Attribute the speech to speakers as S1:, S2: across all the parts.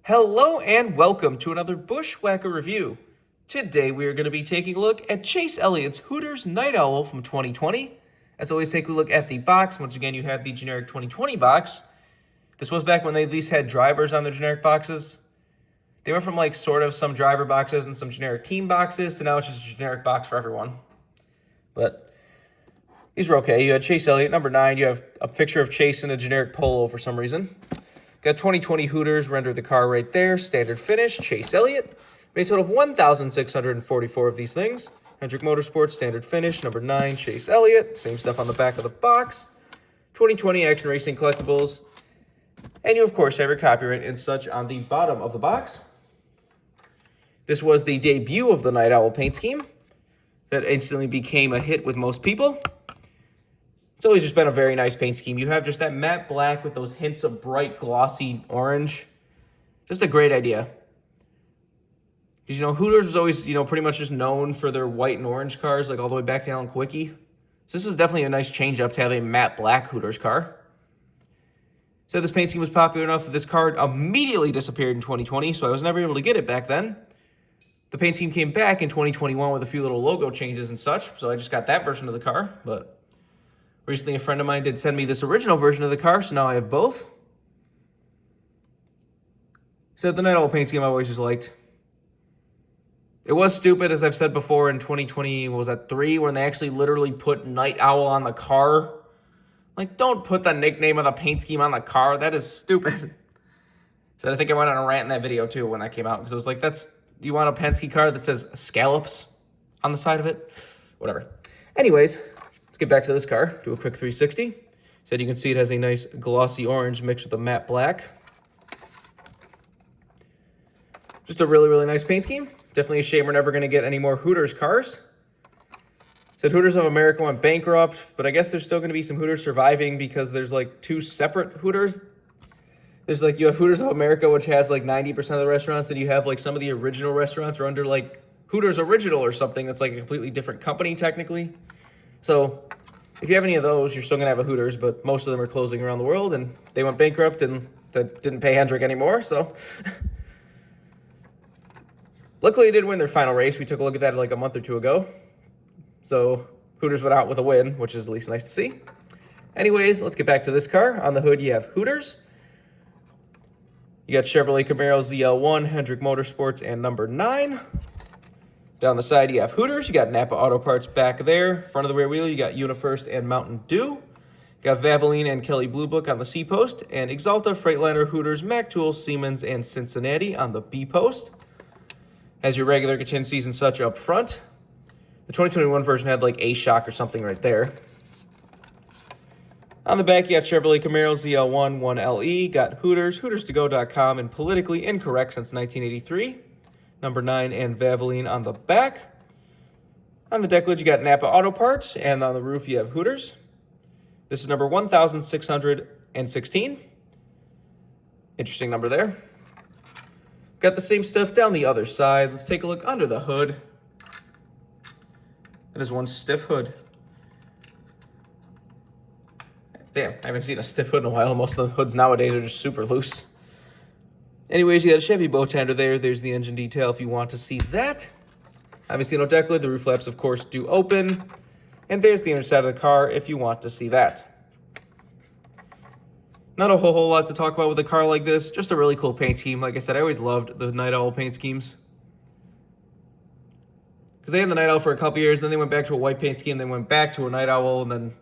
S1: Hello and welcome to another BWhacker review. Today we are going to be taking a look at Chase Elliott's Hooters Night Owl from 2020. As always, take a look at the box. Once again, you have the generic 2020 box. This was back when they at least had drivers on their generic boxes. They went from like sort of some driver boxes and some generic team boxes to now it's just a generic box for everyone. But these were okay. You had Chase Elliott, number 9. You have a picture of Chase in a generic polo for some reason. Got 2020 Hooters, render the car right there. Standard finish, Chase Elliott. Made a total of 1,644 of these things. Hendrick Motorsports, standard finish, number 9, Chase Elliott. Same stuff on the back of the box. 2020 Action Racing Collectibles. And you, of course, have your copyright and such on the bottom of the box. This was the debut of the Night Owl paint scheme that instantly became a hit with most people. It's always just been a very nice paint scheme. You have just that matte black with those hints of bright, glossy orange. Just a great idea. Because, Hooters was always, pretty much just known for their white and orange cars, like all the way back to Alan Quickie. So this was definitely a nice change up to have a matte black Hooters car. So this paint scheme was popular enough that this car immediately disappeared in 2020, so I was never able to get it back then. The paint scheme came back in 2021 with a few little logo changes and such, so I just got that version of the car, but recently, a friend of mine did send me this original version of the car, so now I have both. So the Night Owl paint scheme I've always just liked. It was stupid, as I've said before, in 2020, what was that, 3, when they actually literally put Night Owl on the car. Like, don't put the nickname of the paint scheme on the car. That is stupid. So I think I went on a rant in that video, too, when that came out, because it was like, you want a Penske car that says scallops on the side of it? Whatever. Anyways, let's get back to this car. Do a quick 360. You can see it has a nice glossy orange mixed with a matte black. Just a really, really nice paint scheme. Definitely a shame we're never going to get any more Hooters cars. Said Hooters of America went bankrupt, but I guess there's still going to be some Hooters surviving because there's like 2 separate Hooters. There's like, you have Hooters of America, which has like 90% of the restaurants, and you have like some of the original restaurants are under like Hooters Original or something that's like a completely different company technically. So if you have any of those, you're still going to have a Hooters, but most of them are closing around the world, and they went bankrupt, and that didn't pay Hendrick anymore, so. Luckily, they did win their final race. We took a look at that like a month or 2 ago. So Hooters went out with a win, which is at least nice to see. Anyways, let's get back to this car. On the hood, you have Hooters. You got Chevrolet Camaro ZL1, Hendrick Motorsports, and number 9. Down the side, you have Hooters. You got Napa Auto Parts back there. Front of the rear wheel, you got Unifirst and Mountain Dew. You got Valvoline and Kelly Blue Book on the C post. And Exalta, Freightliner, Hooters, Mack Tools, Siemens, and Cincinnati on the B post. Has your regular contingencies and such up front. The 2021 version had like A-Shock or something right there. On the back, you got Chevrolet Camaro ZL1 1LE. Got Hooters, HootersToGo.com, and Politically Incorrect since 1983. Number 9 and Valvoline on the back. On the deck lid, you got Napa Auto Parts, and on the roof, you have Hooters. This is number 1,616. Interesting number there. Got the same stuff down the other side. Let's take a look under the hood. That is one stiff hood. Damn, I haven't seen a stiff hood in a while. Most of the hoods nowadays are just super loose. Anyways, you got a Chevy bow tender there. There's the engine detail if you want to see that. Obviously, no deck lid. The roof flaps, of course, do open. And there's the inside of the car if you want to see that. Not a whole lot to talk about with a car like this. Just a really cool paint scheme. Like I said, I always loved the Night Owl paint schemes. Because they had the Night Owl for a couple years, then they went back to a white paint scheme, then went back to a Night Owl, and then,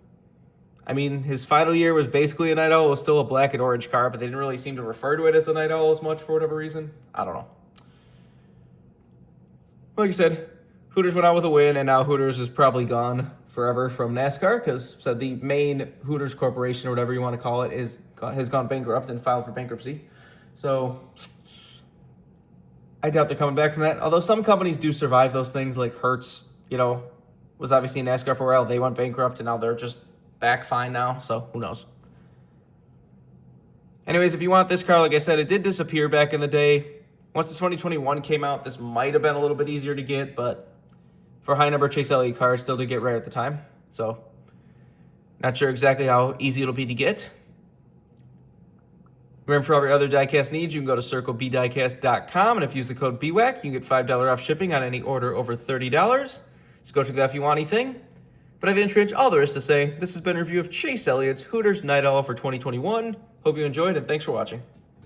S1: his final year was basically a Night Owl. It was still a black and orange car, but they didn't really seem to refer to it as a Night Owl as much for whatever reason. I don't know. Like I said, Hooters went out with a win, and now Hooters is probably gone forever from NASCAR, because the main Hooters Corporation, or whatever you want to call it, has gone bankrupt and filed for bankruptcy. So I doubt they're coming back from that. Although some companies do survive those things, like Hertz, was obviously in NASCAR for a while. They went bankrupt, and now they're just back fine now, so who knows. Anyways, if you want this car, like I said, it did disappear back in the day. Once the 2021 came out, this might have been a little bit easier to get, but for high number Chase Elliott cars, still did get rare at the time. So not sure exactly how easy it'll be to get. Remember, for all your other diecast needs, you can go to circlebdiecast.com, and if you use the code BWhack, you can get $5 off shipping on any order over $30. So go check that out if you want anything. But I've introduced all there is to say. This has been a review of Chase Elliott's Hooters Night Owl for 2021. Hope you enjoyed, and thanks for watching.